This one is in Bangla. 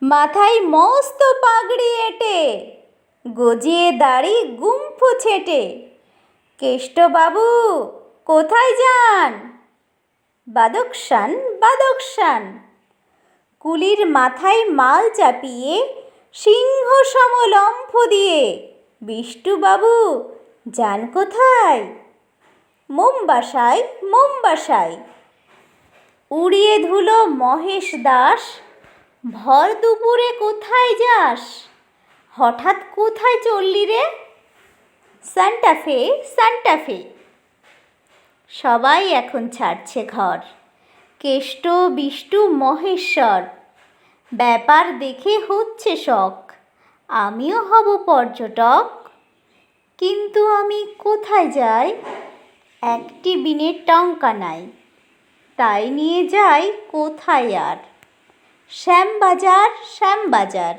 মাথায় মস্ত পাগড়ি এঁটে, গজিয়ে দাড়ি গুম্ফ ছেটে। কেষ্টবাবু কোথায় যান? বাদকশান বাদকশান। কুলির মাথায় মাল চাপিয়ে, সিংহ সম লম্ফ দিয়ে। বিষ্টুবাবু যান কোথায়? মোমবাসায় মোমবাসায়। উড়িয়ে ধুলো মহেশ দাস, ভর দুপুরে কোথায় যাস? হঠাৎ কোথায় চললি রে? সান্টাফে সান্টাফে। সবাই এখন ছাড়ছে ঘর, কেষ্ট বিষ্টু মহেশ্বর। ব্যাপার দেখে হচ্ছে শখ, আমিও হব পর্যটক। কিন্তু আমি কোথায় যাই? একটি বিনের টঙ্কা নাই, তাই নিয়ে যাই কোথায় আর? শ্যামবাজার শ্যামবাজার।